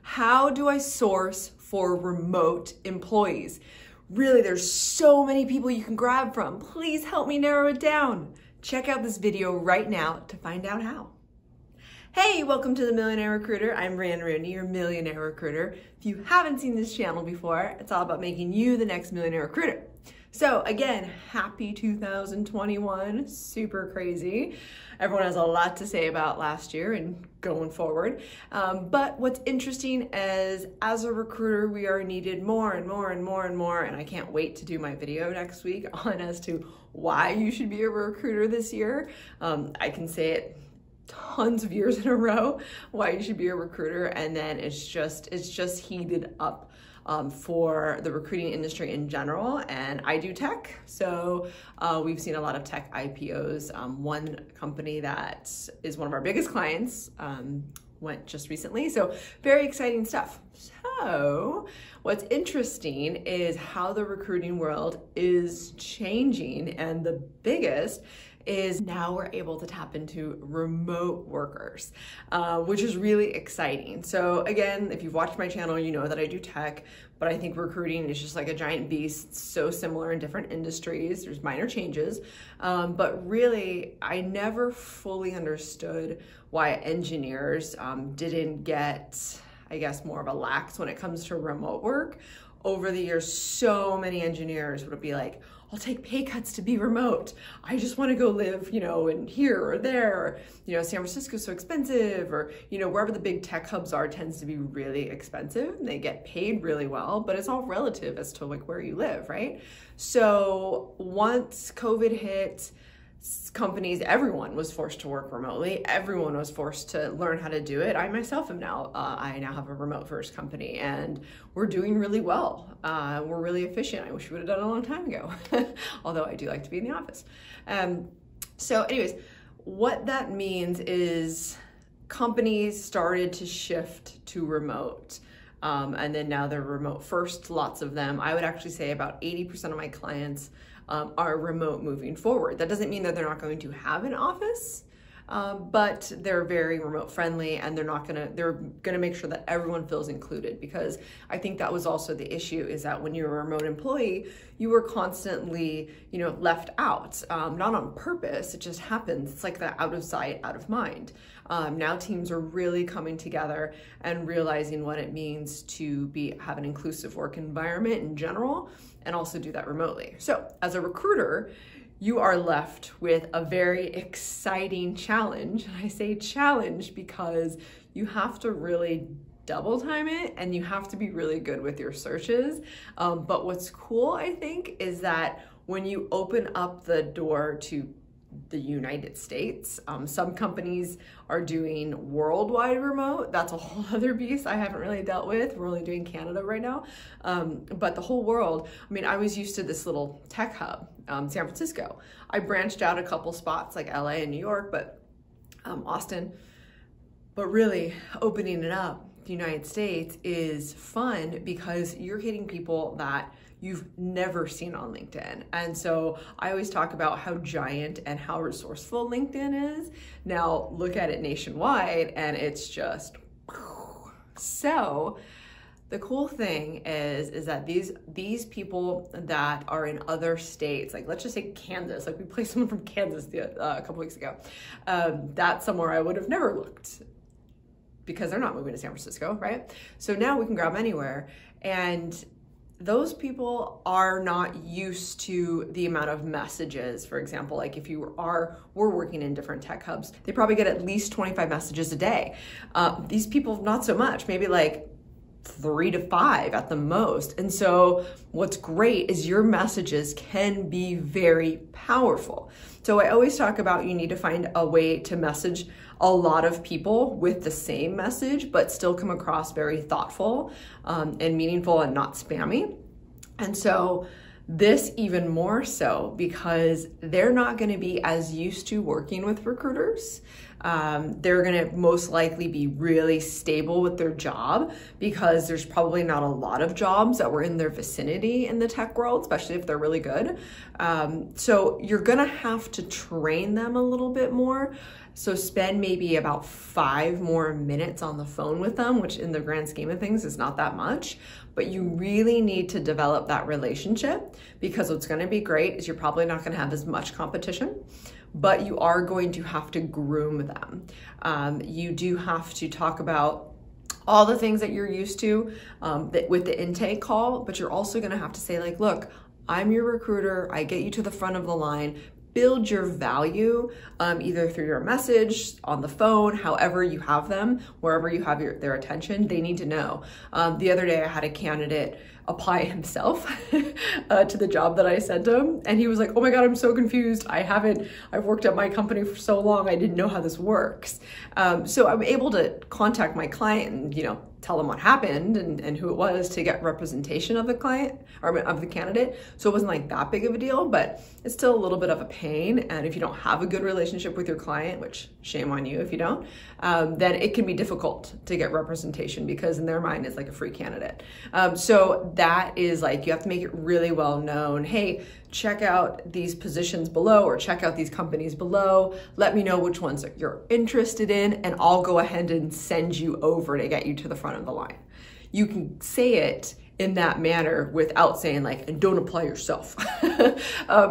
How do I source for remote employees? Really, there's so many people you can grab from. Please help me narrow it down. Check out this video right now to find out how. Hey, welcome to the Millionaire Recruiter. I'm Rand Rooney, your Millionaire Recruiter. If you haven't seen this channel before, it's all about making you the next Millionaire Recruiter. So again, happy 2021, super crazy. Everyone has a lot to say about last year and going forward. But what's interesting is as a recruiter, we are needed more and more and more and more. And I can't wait to do my video next week on as to why you should be a recruiter this year. I can say it tons of years in a row why you should be a recruiter, and then it's just heated up for the recruiting industry in general. And I do tech, so we've seen a lot of tech IPOs. One company that is one of our biggest clients went just recently, so very exciting stuff. So what's interesting is how the recruiting world is changing, and the biggest is now we're able to tap into remote workers, which is really exciting. So again, if you've watched my channel, you know that I do tech, but I think recruiting is just like a giant beast. It's so similar in different industries. There's minor changes, but really, I never fully understood why engineers didn't get, I guess, more of a lax when it comes to remote work. Over the years, so many engineers would be like, I'll take pay cuts to be remote. I just want to go live, in here or there, or, San Francisco's so expensive, or, wherever the big tech hubs are tends to be really expensive, and they get paid really well, but it's all relative as to like where you live, right? So once COVID hit, companies, everyone was forced to work remotely. Everyone was forced to learn how to do it. I myself am now, I now have a remote first company, and we're doing really well. We're really efficient. I wish we would have done it a long time ago, although I do like to be in the office. So anyways, what that means is companies started to shift to remote. And then now they're remote first, lots of them. I would actually say about 80% of my clients are remote moving forward. That doesn't mean that they're not going to have an office, but they're very remote friendly, and they're gonna make sure that everyone feels included, because I think that was also the issue, is that when you're a remote employee, you were constantly, left out, not on purpose, it just happens. It's like that out of sight, out of mind. Now teams are really coming together and realizing what it means to have an inclusive work environment in general, and also do that remotely. So as a recruiter, you are left with a very exciting challenge. And I say challenge because you have to really double time it, and you have to be really good with your searches. But what's cool, I think, is that when you open up the door to the United States, some companies are doing worldwide remote. That's a whole other beast I haven't really dealt with. We're only doing Canada right now. But the whole world, I was used to this little tech hub, San Francisco. I branched out a couple spots like LA and New York, but Austin. But really opening it up, the United States, is fun because you're hitting people that you've never seen on LinkedIn. And so I always talk about how giant and how resourceful LinkedIn is. Now look at it nationwide, and it's just, so the cool thing is that these people that are in other states, like let's just say Kansas, like we placed someone from Kansas a couple weeks ago. That's somewhere I would have never looked, because they're not moving to San Francisco, right? So now we can grab anywhere, and those people are not used to the amount of messages. For example, like if we're working in different tech hubs, they probably get at least 25 messages a day. These people, not so much, maybe like 3 to 5 at the most. And so what's great is your messages can be very powerful. So I always talk about, you need to find a way to message a lot of people with the same message, but still come across very thoughtful and meaningful and not spammy. And so this even more so, because they're not going to be as used to working with recruiters. They're going to most likely be really stable with their job, because there's probably not a lot of jobs that were in their vicinity in the tech world, especially if they're really good. So you're going to have to train them a little bit more. So spend maybe about 5 more minutes on the phone with them, which in the grand scheme of things is not that much, but you really need to develop that relationship, because what's going to be great is you're probably not going to have as much competition, but you are going to have to groom them. You do have to talk about all the things that you're used to with the intake call, but you're also going to have to say, like, look, I'm your recruiter. I get you to the front of the line. Build your value either through your message, on the phone, however you have them, wherever you have their attention. They need to know. The other day I had a candidate apply himself to the job that I sent him, and he was like, oh my God, I'm so confused. I've worked at my company for so long, I didn't know how this works. So I'm able to contact my client and, tell them what happened and who it was to get representation of the client or of the candidate. So it wasn't like that big of a deal, but it's still a little bit of a pain. And if you don't have a good relationship with your client, which shame on you if you don't, then it can be difficult to get representation, because in their mind it's like a free candidate. So that is like, you have to make it really well known. Hey, check out these positions below, or check out these companies below. Let me know which ones that you're interested in, and I'll go ahead and send you over to get you to the front of the line. You can say it in that manner without saying like, and don't apply yourself,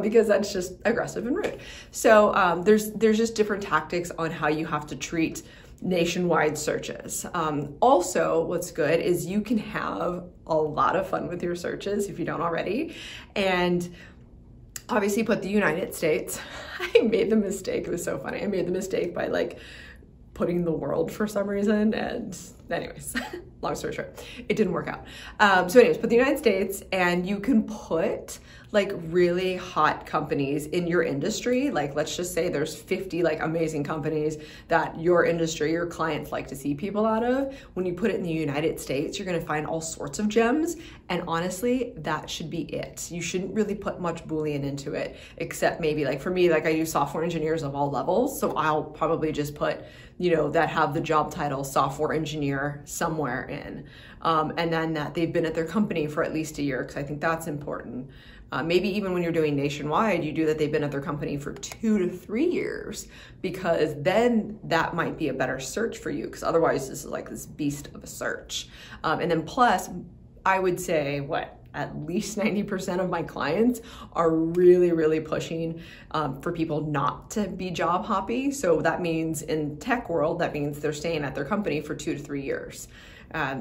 because that's just aggressive and rude. So there's just different tactics on how you have to treat nationwide searches. Also, what's good is you can have a lot of fun with your searches if you don't already, and obviously put the United States. I made the mistake, it was so funny. I made the mistake by like putting the world for some reason, and anyways, long story short, it didn't work out. So anyways, put the United States, and you can put like really hot companies in your industry. Like, let's just say there's 50 like amazing companies that your industry, your clients like to see people out of. When you put it in the United States, you're gonna find all sorts of gems. And honestly, that should be it. You shouldn't really put much Boolean into it, except maybe like for me, like I use software engineers of all levels. So I'll probably just put, that have the job title software engineer somewhere in. And then that they've been at their company for at least a year, because I think that's important. Maybe even when you're doing nationwide, you do that they've been at their company for 2 to 3 years, because then that might be a better search for you, because otherwise this is like this beast of a search. And then plus, I would say at least 90% of my clients are really, really pushing for people not to be job hoppy. So that means in tech world, that means they're staying at their company for 2 to 3 years.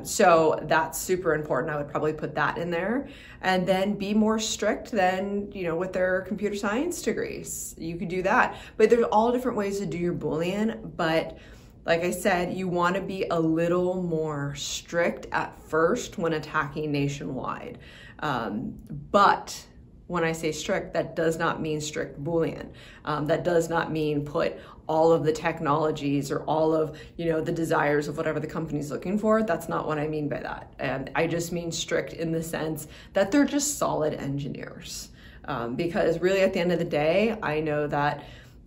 So that's super important. I would probably put that in there, and then be more strict than, with their computer science degrees. You could do that, but there's all different ways to do your Boolean. But like I said, you want to be a little more strict at first when attacking nationwide. But when I say strict, that does not mean strict Boolean. That does not mean put all of the technologies or all of, the desires of whatever the company's looking for. That's not what I mean by that. And I just mean strict in the sense that they're just solid engineers. Because really at the end of the day, I know that,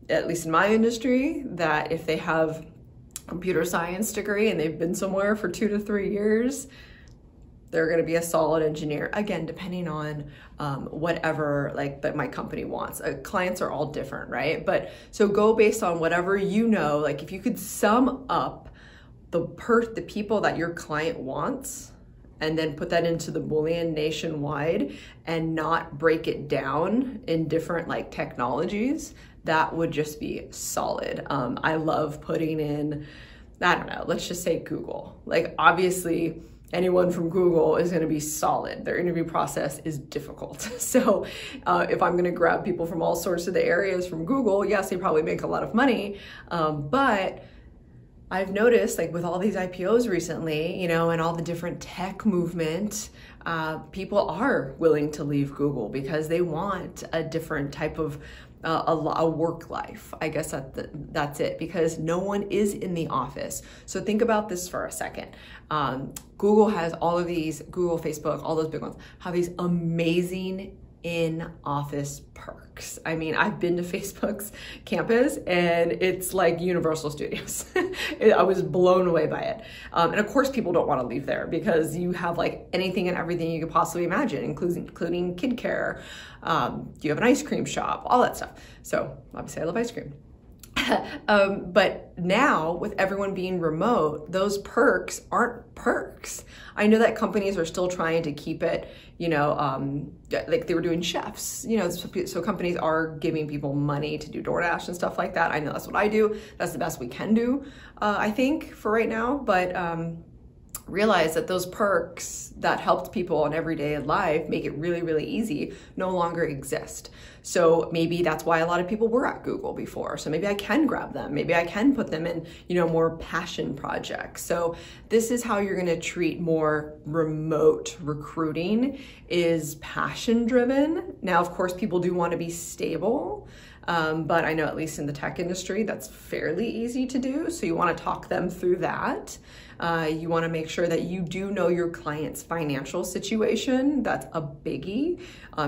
at least in my industry, that if they have a computer science degree and they've been somewhere for 2 to 3 years, they're going to be a solid engineer. Again, depending on whatever that my company wants. Clients are all different, right? But so go based on whatever like if you could sum up the people that your client wants, and then put that into the Boolean nationwide and not break it down in different technologies, that would just be solid. I love putting in, I don't know, let's just say Google. Obviously, anyone from Google is gonna be solid. Their interview process is difficult. So if I'm gonna grab people from all sorts of the areas from Google, yes, they probably make a lot of money, but I've noticed with all these IPOs recently, and all the different tech movement, people are willing to leave Google because they want a different type of a work life. I guess that's it, because no one is in the office. So think about this for a second. Google has all of these, Google, Facebook, all those big ones, have these amazing in-office perks. I mean, I've been to Facebook's campus and it's like Universal Studios. I was blown away by it. And of course people don't want to leave there because you have anything and everything you could possibly imagine, including kid care. You have an ice cream shop, all that stuff. So obviously I love ice cream. But now with everyone being remote, those perks aren't perks. I know that companies are still trying to keep it, like they were doing chefs, so companies are giving people money to do DoorDash and stuff like that. I know that's what I do. That's the best we can do, I think, for right now. But realize that those perks that helped people in everyday life make it really, really easy no longer exist. So maybe that's why a lot of people were at Google before. So maybe I can grab them. Maybe I can put them in, more passion projects. So this is how you're going to treat more remote recruiting, is passion driven. Now, of course, people do want to be stable. But I know at least in the tech industry, that's fairly easy to do. So you want to talk them through that. You want to make sure that you do know your client's financial situation. That's a biggie,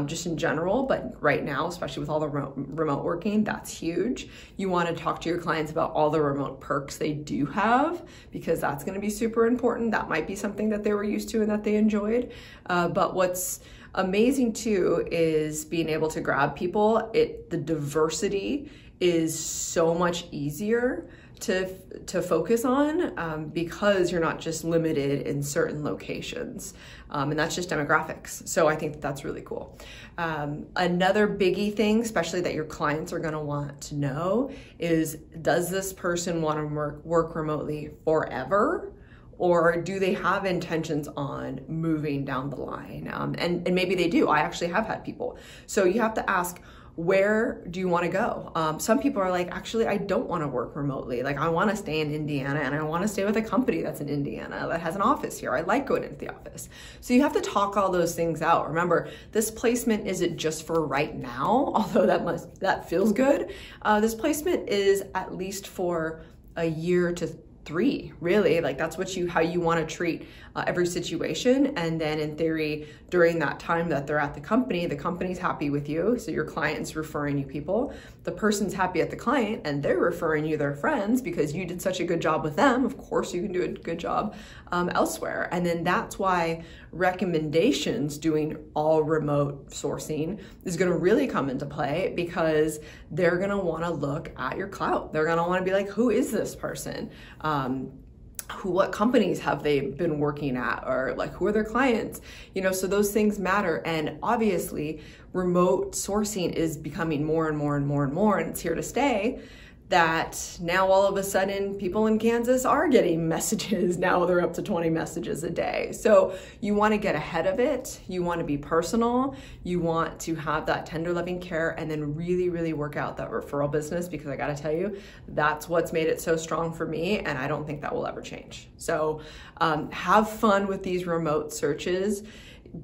just in general, but right now, especially with all the remote working, that's huge. You want to talk to your clients about all the remote perks they do have, because that's going to be super important. That might be something that they were used to and that they enjoyed. But what's amazing too is being able to grab people. The diversity is so much easier to focus on, because you're not just limited in certain locations, and that's just demographics. So I think that's really cool. Another biggie thing, especially that your clients are going to want to know, is does this person want to work remotely forever? Or do they have intentions on moving down the line? And maybe they do. I actually have had people. So you have to ask, where do you want to go? Some people are like, actually, I don't want to work remotely. Like, I want to stay in Indiana, and I want to stay with a company that's in Indiana that has an office here. I like going into the office. So you have to talk all those things out. Remember, this placement isn't just for right now, although that feels good. This placement is at least for a year to 3, really. Like, that's how you want to treat every situation. And then in theory, during that time that they're at the company's happy with you. So your client's referring you people. The person's happy at the client, and they're referring you their friends because you did such a good job with them. Of course, you can do a good job elsewhere. And then that's why recommendations, doing all remote sourcing, is going to really come into play, because they're going to want to look at your clout. They're going to want to be like, who is this person? What companies have they been working at, or like, who are their clients? So those things matter. And obviously remote sourcing is becoming more and more and more and more, and it's here to stay. That now all of a sudden people in Kansas are getting messages. Now they're up to 20 messages a day. So you want to get ahead of it. You want to be personal. You want to have that tender loving care, and then really, really work out that referral business, because I got to tell you, that's what's made it so strong for me. And I don't think that will ever change. So have fun with these remote searches.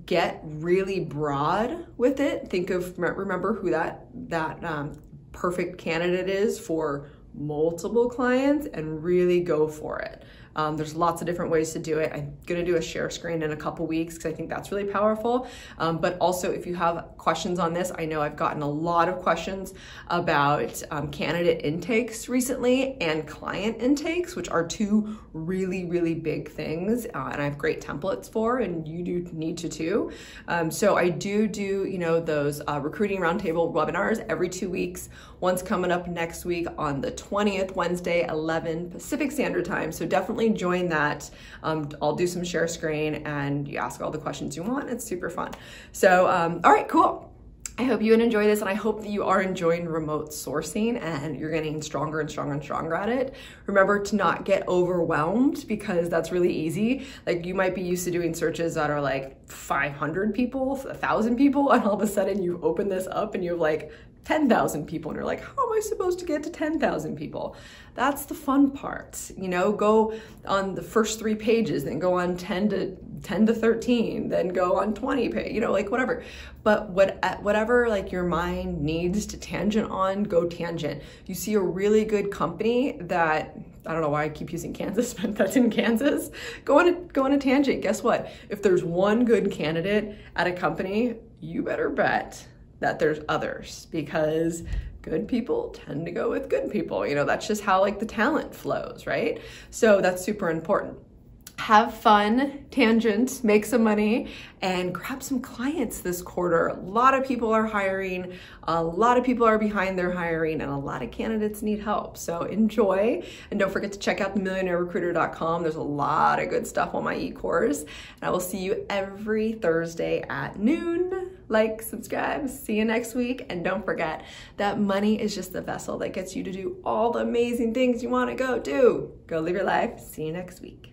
Get really broad with it. Remember who that perfect candidate is for multiple clients, and really go for it. There's lots of different ways to do it. I'm gonna do a share screen in a couple weeks, because I think that's really powerful. But also, if you have questions on this, I know I've gotten a lot of questions about candidate intakes recently, and client intakes, which are 2 really, really big things. And I have great templates for, and you do need to too. So I do those Recruiting Roundtable webinars every 2 weeks. One's coming up next week on the 20th, Wednesday, 11 Pacific Standard Time. So definitely join that. I'll do some share screen, and you ask all the questions you want. It's super fun. So, all right, cool. I hope you enjoy this, and I hope that you are enjoying remote sourcing and you're getting stronger and stronger and stronger at it. Remember to not get overwhelmed, because that's really easy. Like, you might be used to doing searches that are like 500 people, 1,000 people, and all of a sudden you open this up and you have like 10,000 people, and you're like, how am I supposed to get to 10,000 people? That's the fun part. Go on the first 3 pages, then go on 10 to 13, then go on 20 pages, like whatever. But whatever like your mind needs to tangent on, go tangent. You see a really good company that, I don't know why I keep using Kansas, but that's in Kansas, go on a tangent. Guess what? If there's one good candidate at a company, you better bet that there's others, because good people tend to go with good people. That's just how like the talent flows, right? So that's super important. Have fun, tangent, make some money, and grab some clients this quarter. A lot of people are hiring, a lot of people are behind their hiring, and a lot of candidates need help. So enjoy, and don't forget to check out the millionairerecruiter.com. There's a lot of good stuff on my e-course, and I will see you every Thursday at noon. Like, subscribe, see you next week, and don't forget that money is just the vessel that gets you to do all the amazing things you want to go do. Go live your life. See you next week.